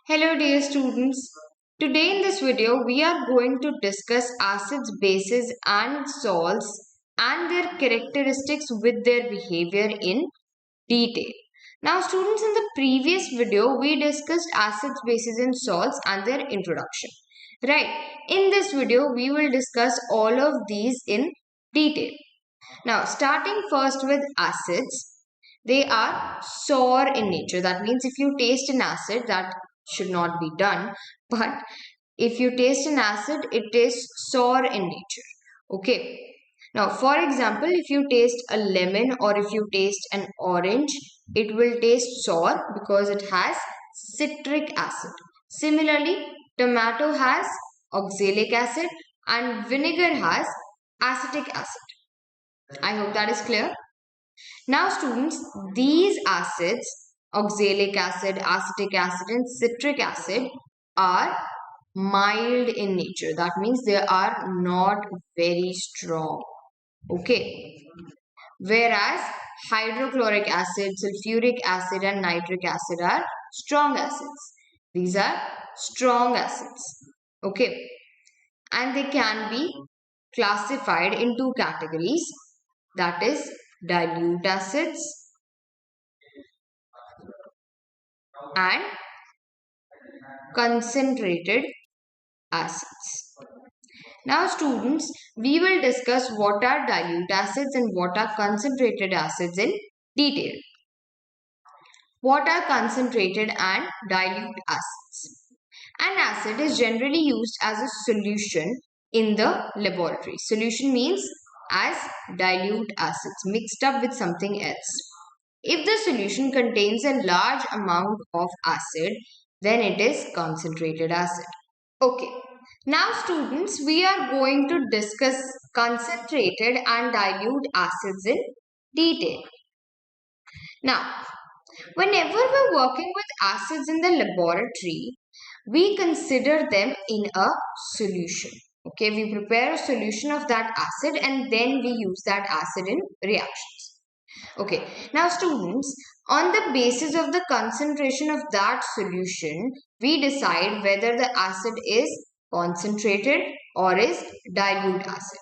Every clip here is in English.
Hello dear students. Today in this video we are going to discuss acids, bases and salts and their characteristics with their behavior in detail. Now students, in the previous video we discussed acids, bases and salts and their introduction. Right. In this video we will discuss all of these in detail. Now starting first with acids. They are sour in nature. That means if you taste an acid, that should not be done. But if you taste an acid, it is sour in nature. Okay. Now, for example, if you taste a lemon or if you taste an orange, it will taste sour because it has citric acid. Similarly, tomato has oxalic acid and vinegar has acetic acid. I hope that is clear. Now students, these acids, oxalic acid, acetic acid and citric acid are mild in nature. That means they are not very strong. Okay. Whereas hydrochloric acid, sulfuric acid and nitric acid are strong acids. These are strong acids. Okay. And they can be classified in two categories, that is dilute acids and concentrated acids. Now students, we will discuss what are dilute acids and what are concentrated acids in detail. What are concentrated and dilute acids? An acid is generally used as a solution in the laboratory. Solution means as dilute acids mixed up with something else. If the solution contains a large amount of acid, then it is concentrated acid. Okay. Now students, we are going to discuss concentrated and dilute acids in detail. Now, whenever we're working with acids in the laboratory, we consider them in a solution. Okay, we prepare a solution of that acid and then we use that acid in reactions. Okay, now students, on the basis of the concentration of that solution, we decide whether the acid is concentrated or is dilute acid.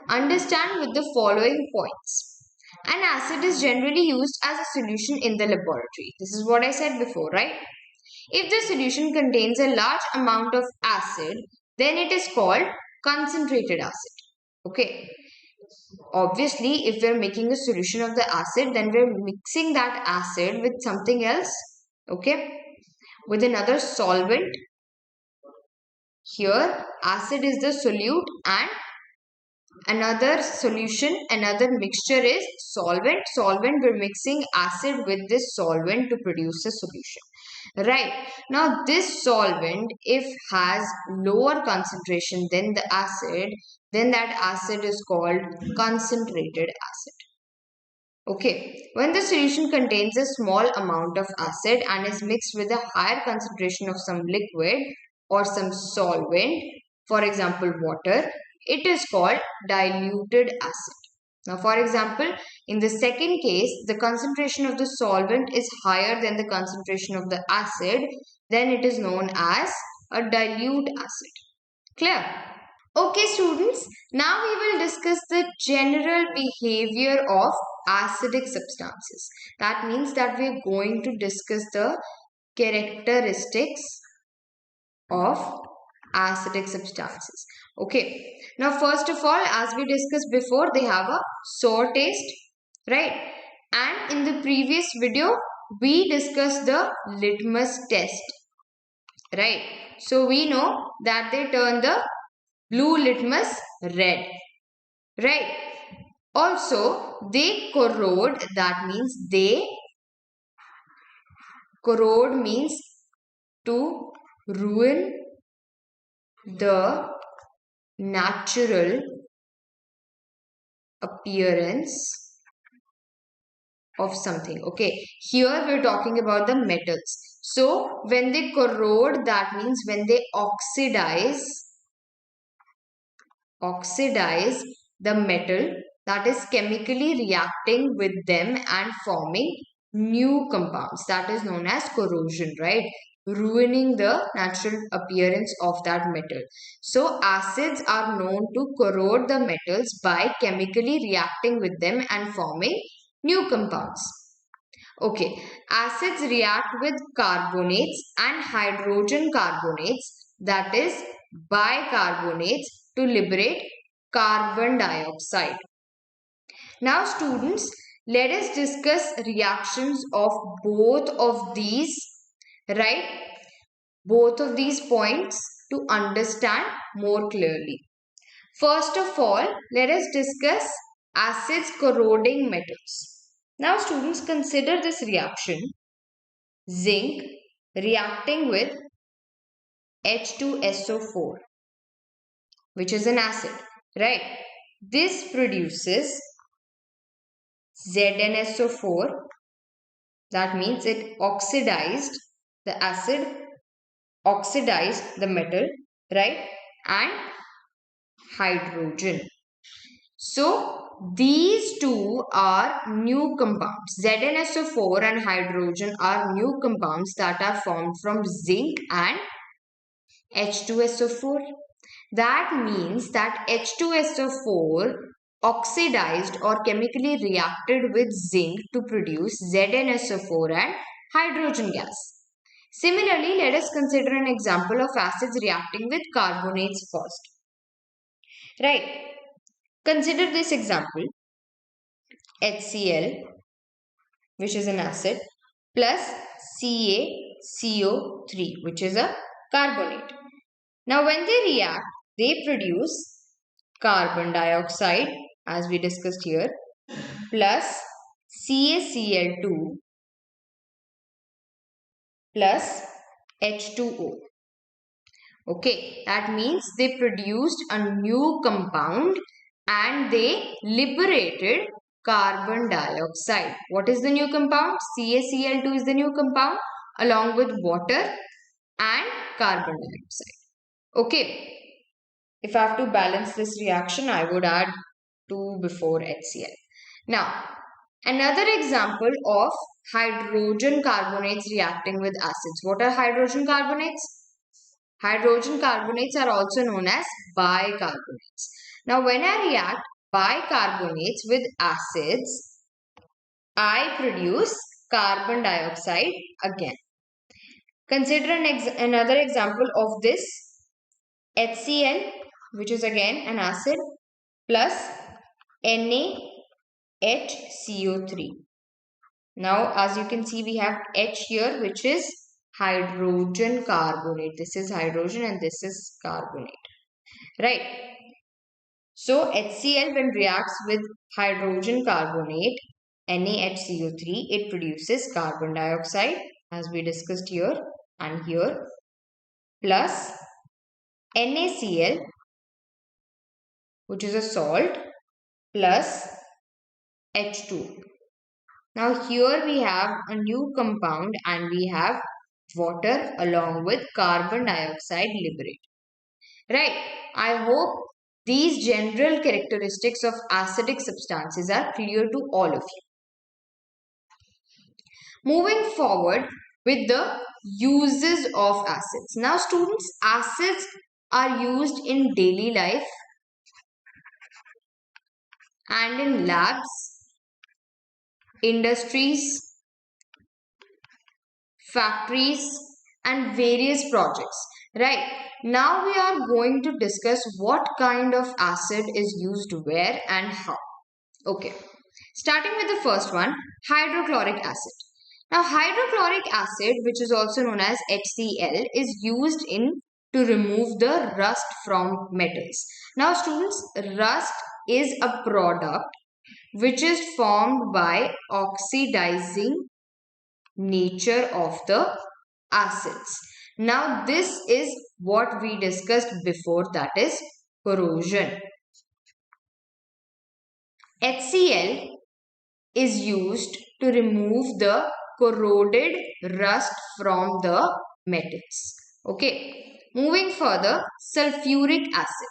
Understand with the following points. An acid is generally used as a solution in the laboratory. This is what I said before, right? If the solution contains a large amount of acid, then it is called concentrated acid. Okay. Obviously, if we're making a solution of the acid, then we're mixing that acid with something else. Okay. With another solvent. Here, acid is the solute and another solution, another mixture is solvent. Solvent, we're mixing acid with this solvent to produce a solution. Right. Now, this solvent, if has lower concentration than the acid, then that acid is called concentrated acid. Okay. When the solution contains a small amount of acid and is mixed with a higher concentration of some liquid or some solvent, for example, water, it is called diluted acid. Now, for example, in the second case, the concentration of the solvent is higher than the concentration of the acid, then it is known as a dilute acid. Clear? Okay, students, now we will discuss the general behavior of acidic substances. That means that we are going to discuss the characteristics of acidic substances. Okay. Now, first of all, as we discussed before, they have a sour taste, right? And in the previous video, we discussed the litmus test, right? So, we know that they turn the blue litmus red, right? Also, they corrode. That means they corrode means to ruin the natural appearance of something. Okay, here we're talking about the metals. So when they corrode, that means when they oxidize the metal, that is chemically reacting with them and forming new compounds, that is known as corrosion, right? ruining the natural appearance of that metal. So acids are known to corrode the metals by chemically reacting with them and forming new compounds. Okay, acids react with carbonates and hydrogen carbonates, that is bicarbonates, to liberate carbon dioxide. Now students, let us discuss reactions of both of these, right? Both of these points to understand more clearly. First of all, let us discuss acids corroding metals. Now students, consider this reaction. Zinc reacting with H2SO4, which is an acid, right? This produces ZnSO4. That means it oxidized, the acid oxidized the metal, right? And hydrogen. So these two are new compounds. ZnSO4 and hydrogen are new compounds that are formed from zinc and H2SO4. That means that H2SO4 oxidized or chemically reacted with zinc to produce ZnSO4 and hydrogen gas. Similarly, let us consider an example of acids reacting with carbonates first. Right. Consider this example. HCl, which is an acid, plus CaCO3, which is a carbonate. Now, when they react, they produce carbon dioxide, as we discussed here, plus CaCl2 plus H2O. Okay, that means they produced a new compound and they liberated carbon dioxide. What is the new compound? CaCl2 is the new compound along with water and carbon dioxide. Okay, if I have to balance this reaction, I would add 2 before HCl. Now, another example of hydrogen carbonates reacting with acids. What are hydrogen carbonates? Hydrogen carbonates are also known as bicarbonates. Now, when I react bicarbonates with acids, I produce carbon dioxide again. Consider another example of this. HCl, which is again an acid, plus NaHCO3. Now, as you can see, we have H here, which is hydrogen carbonate. This is hydrogen and this is carbonate, right? So, HCl when reacts with hydrogen carbonate, NaHCO3, it produces carbon dioxide, as we discussed here and here, plus NaCl, which is a salt, plus H2. Now here we have a new compound and we have water along with carbon dioxide liberated. Right. I hope these general characteristics of acidic substances are clear to all of you. Moving forward with the uses of acids. Now students, acids are used in daily life and in labs, industries, factories and various projects. Right. Now we are going to discuss what kind of acid is used where and how. Okay. Starting with the first one, hydrochloric acid. Now hydrochloric acid, which is also known as HCl, is used to remove the rust from metals. Now students, rust is a product which is formed by oxidizing nature of the acids. Now this is what we discussed before, that is corrosion. HCl is used to remove the corroded rust from the metals. Okay, moving further, sulfuric acid.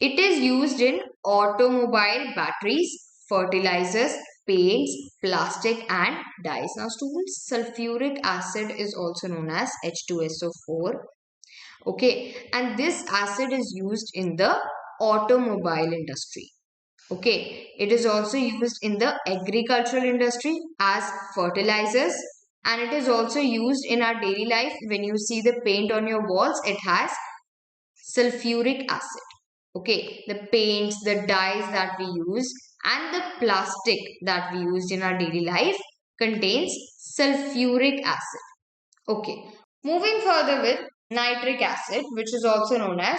It is used in automobile batteries, fertilizers, paints, plastic and dyes. Now students, sulfuric acid is also known as H2SO4. Okay, and this acid is used in the automobile industry. Okay, it is also used in the agricultural industry as fertilizers, and it is also used in our daily life. When you see the paint on your walls, it has sulfuric acid. Okay, the paints, the dyes that we use and the plastic that we use in our daily life contains sulfuric acid. Okay, moving further with nitric acid, which is also known as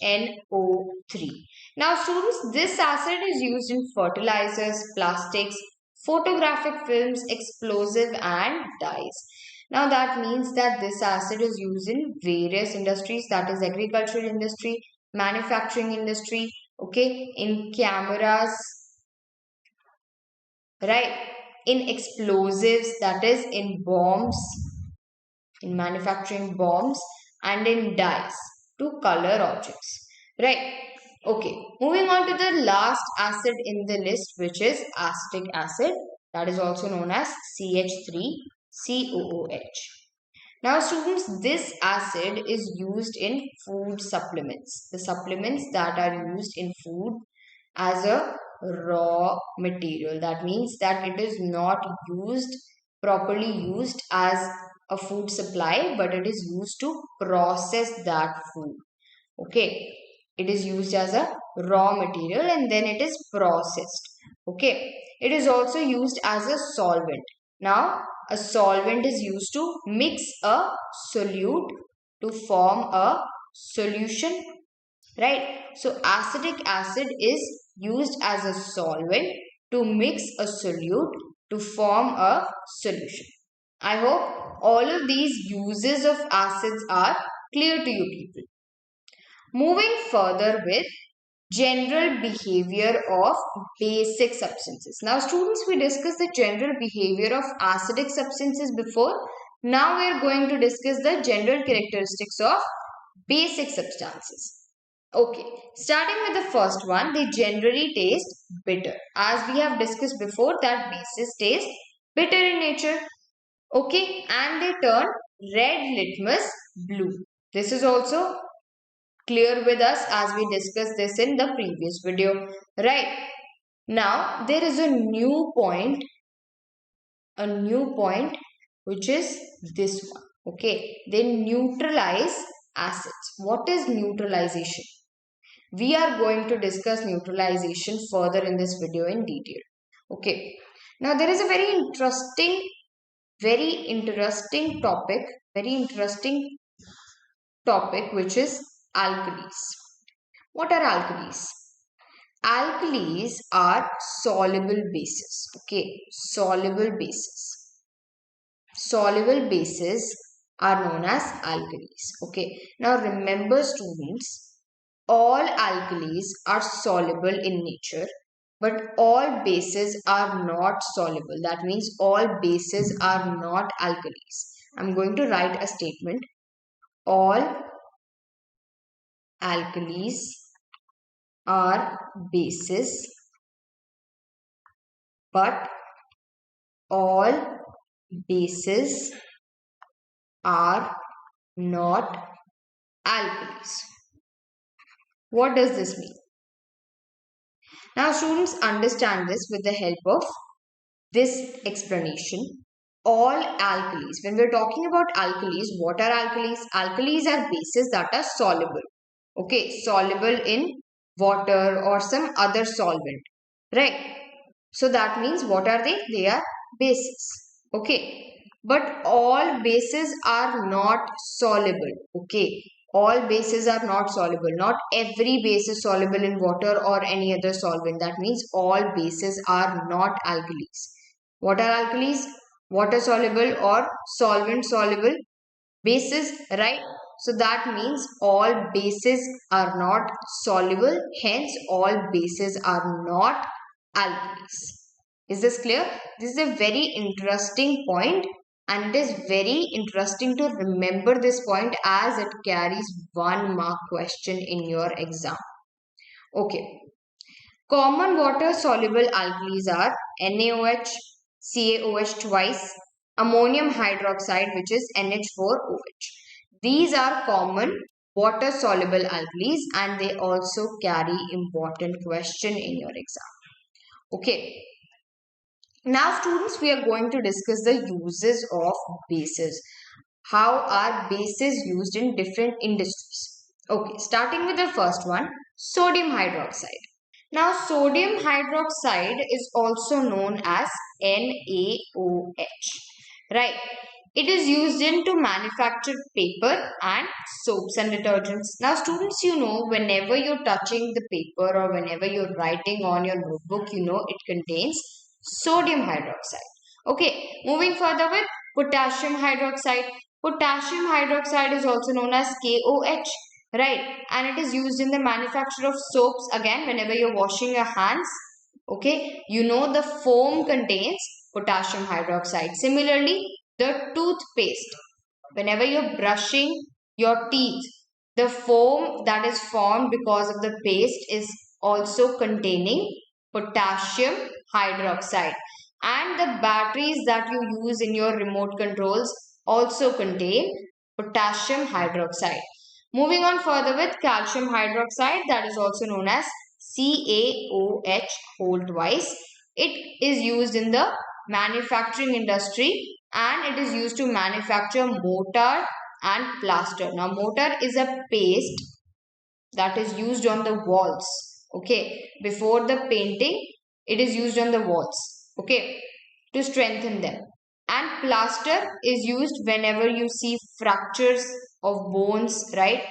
HNO3. Now students, this acid is used in fertilizers, plastics, photographic films, explosive and dyes. Now that means that this acid is used in various industries, that is agricultural industry, manufacturing industry, okay, in cameras, right, in explosives, that is in bombs, in manufacturing bombs, and in dyes to color objects, right? Okay, moving on to the last acid in the list, which is acetic acid, that is also known as CH3COOH. Now students, this acid is used in food supplements, the supplements that are used in food as a raw material. That means that it is not properly used as a food supply, but it is used to process that food. Okay, it is used as a raw material and then it is processed. Okay, it is also used as a solvent. Now a solvent is used to mix a solute to form a solution, right? So acetic acid is used as a solvent to mix a solute to form a solution. I hope all of these uses of acids are clear to you people. Moving further with general behavior of basic substances. Now students, we discussed the general behavior of acidic substances before. Now we are going to discuss the general characteristics of basic substances. Okay, starting with the first one, they generally taste bitter. As we have discussed before, that bases taste bitter in nature. Okay, and they turn red litmus blue. This is also clear with us as we discussed this in the previous video, right? Now there is a new point which is this one. Okay, they neutralize acids. What is neutralization? We are going to discuss neutralization further in this video in detail. Okay, now there is a very interesting topic which is alkalis. What are alkalis? Alkalis are soluble bases. Okay, soluble bases are known as alkalis. Okay, now remember students, all alkalis are soluble in nature, but all bases are not soluble. That means all bases are not alkalis. I'm going to write a statement. All alkalis are bases, but all bases are not alkalis. What does this mean? Now students, understand this with the help of this explanation. All alkalis, when we're talking about alkalis, what are alkalis? Alkalis are bases that are soluble. Okay, soluble in water or some other solvent, right? So that means what are they? They are bases. Okay, but all bases are not soluble. Okay, all bases are not soluble. Not every base is soluble in water or any other solvent. That means all bases are not alkalis. What are alkalis? Water soluble or solvent soluble bases, right? So that means all bases are not soluble, hence all bases are not alkalis. Is this clear? This is a very interesting point and it is very interesting to remember this point as it carries 1 mark question in your exam. Okay. Common water-soluble alkalis are NaOH, CaOH twice, ammonium hydroxide, which is NH4OH. These are common water-soluble alkalis and they also carry important question in your exam. Okay. Now students, we are going to discuss the uses of bases. How are bases used in different industries? Okay, starting with the first one, sodium hydroxide. Now, sodium hydroxide is also known as NaOH, right? It is used in to manufacture paper and soaps and detergents. Now, students, you know, whenever you're touching the paper or whenever you're writing on your notebook, you know, it contains sodium hydroxide. Okay, moving further with potassium hydroxide. Potassium hydroxide is also known as KOH, right? And it is used in the manufacture of soaps. Again, whenever you're washing your hands, okay, you know the foam contains potassium hydroxide. Similarly, the toothpaste, whenever you're brushing your teeth, the foam that is formed because of the paste is also containing potassium hydroxide. And the batteries that you use in your remote controls also contain potassium hydroxide. Moving on further with calcium hydroxide, that is also known as CaOH whole twice. It is used in the manufacturing industry and it is used to manufacture mortar and plaster. Now, mortar is a paste that is used on the walls. Okay, before the painting, it is used on the walls. Okay, to strengthen them. And plaster is used whenever you see fractures of bones, right?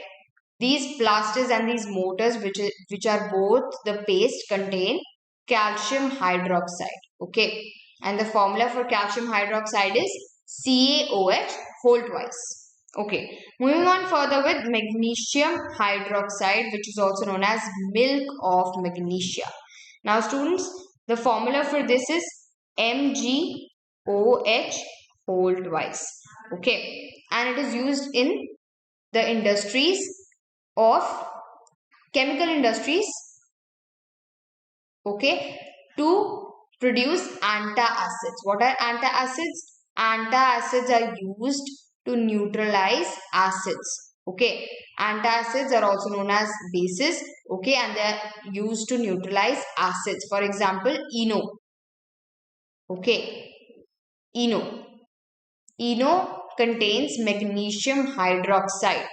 These plasters and these mortars, which are both the paste, contain calcium hydroxide. Okay, and the formula for calcium hydroxide is CaOH whole twice. Okay, moving on further with magnesium hydroxide, which is also known as milk of magnesia. Now, students, the formula for this is MgOH whole twice. Okay, and it is used in the industries of chemical industries, okay, to produce antacids. What are antacids? Antacids are used to neutralize acids. Okay, antacids are also known as bases. Okay, and they are used to neutralize acids. For example, ENO. Okay, ENO. ENO contains magnesium hydroxide.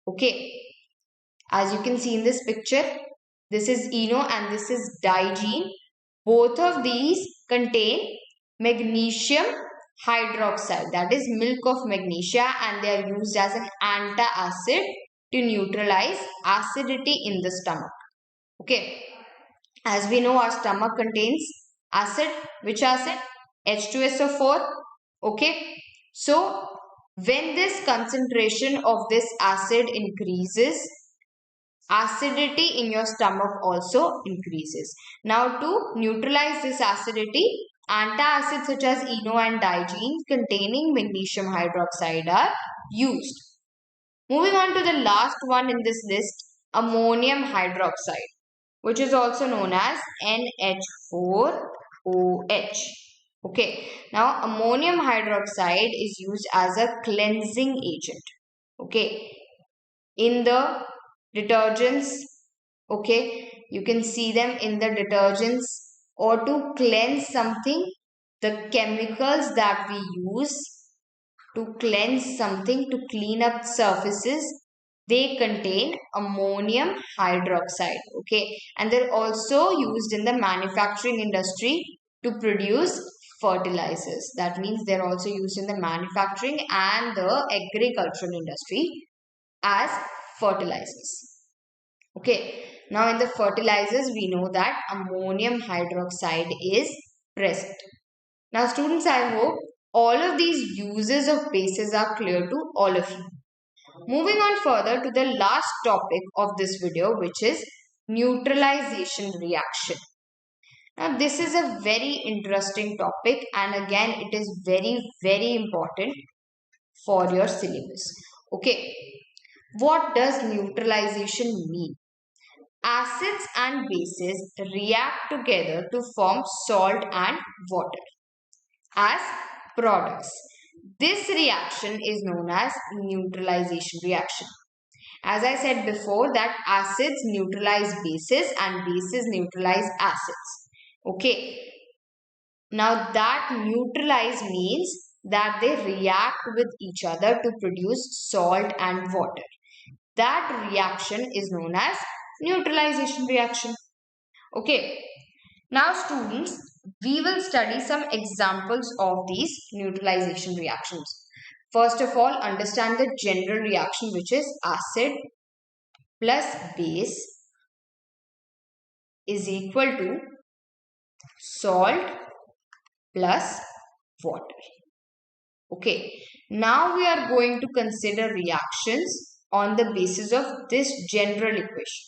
Okay, as you can see in this picture, this is ENO and this is digen. Both of these contain magnesium hydroxide, that is milk of magnesia, and they are used as an antacid to neutralize acidity in the stomach. Okay, as we know, our stomach contains acid. Which acid? H2SO4. Okay, so when this concentration of this acid increases, acidity in your stomach also increases. Now, to neutralize this acidity, antacids such as ENO and digen containing magnesium hydroxide are used. Moving on to the last one in this list, ammonium hydroxide, which is also known as NH4OH. Okay, now ammonium hydroxide is used as a cleansing agent. Okay, in the detergents, okay, you can see them in the detergents, or to cleanse something, the chemicals that we use to cleanse something, to clean up surfaces, they contain ammonium hydroxide. Okay, and they're also used in the manufacturing industry to produce fertilizers. That means they're also used in the manufacturing and the agricultural industry as fertilizers. Okay, now in the fertilizers, we know that ammonium hydroxide is present. Now, students, I hope all of these uses of bases are clear to all of you. Moving on further to the last topic of this video, which is neutralization reaction. Now, this is a very interesting topic, and again, it is very, very important for your syllabus. Okay, what does neutralization mean? acids and bases react together to form salt and water as products. This reaction is known as neutralization reaction. As I said before, that acids neutralize bases and bases neutralize acids. Okay. Now that neutralize means that they react with each other to produce salt and water. That reaction is known as neutralization reaction. Okay. Now students, we will study some examples of these neutralization reactions. First of all, understand the general reaction, which is acid plus base is equal to salt plus water. Okay, now we are going to consider reactions on the basis of this general equation.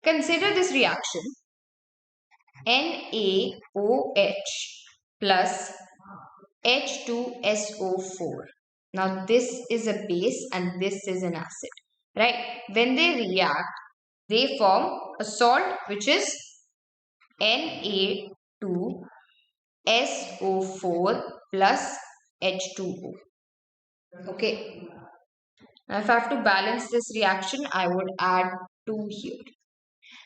Consider this reaction NaOH plus H2SO4. Now this is a base and this is an acid, right? When they react, they form a salt which is Na2SO4 plus H2O. Okay. Now if I have to balance this reaction, I would add 2 here.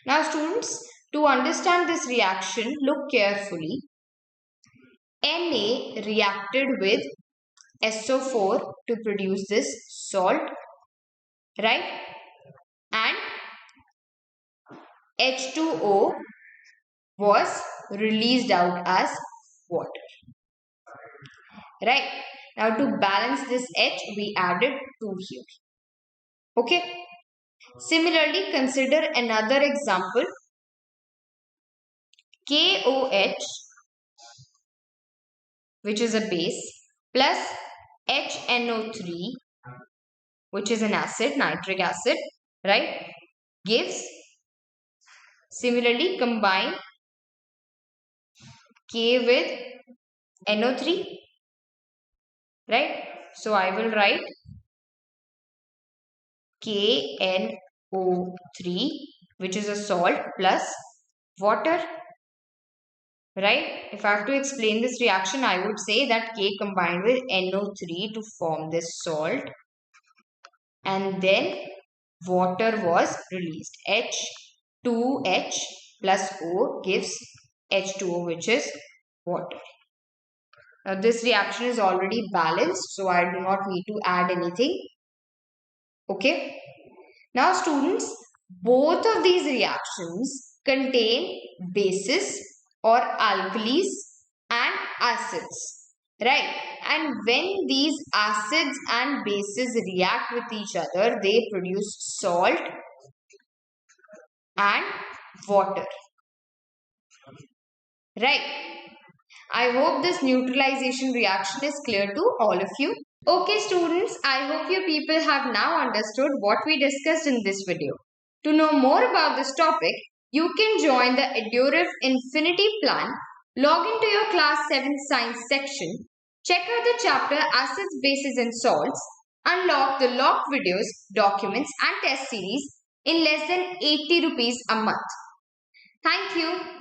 Now students, to understand this reaction, look carefully. Na reacted with SO4 to produce this salt, right? And H2O was released out as water, right? Now to balance this H, we added 2 here. Okay. Similarly, consider another example. KOH, which is a base, plus HNO3, which is an acid, nitric acid, right? Gives, similarly combine K with NO3, right? So I will write KNO3, which is a salt, plus water, right? If I have to explain this reaction, I would say that K combined with NO3 to form this salt, and then water was released. H2H plus O gives H2O, which is water. Now this reaction is already balanced, so I do not need to add anything. Okay. Now students, both of these reactions contain bases or alkalis and acids, right? And when these acids and bases react with each other, they produce salt and water, right? I hope this neutralization reaction is clear to all of you. Okay students, I hope you people have now understood what we discussed in this video. To know more about this topic, you can join the EduRef Infinity Plan, log into your class 7 science section, check out the chapter Acids, Bases and Salts, unlock the locked videos, documents and test series in less than 80 rupees a month. Thank you.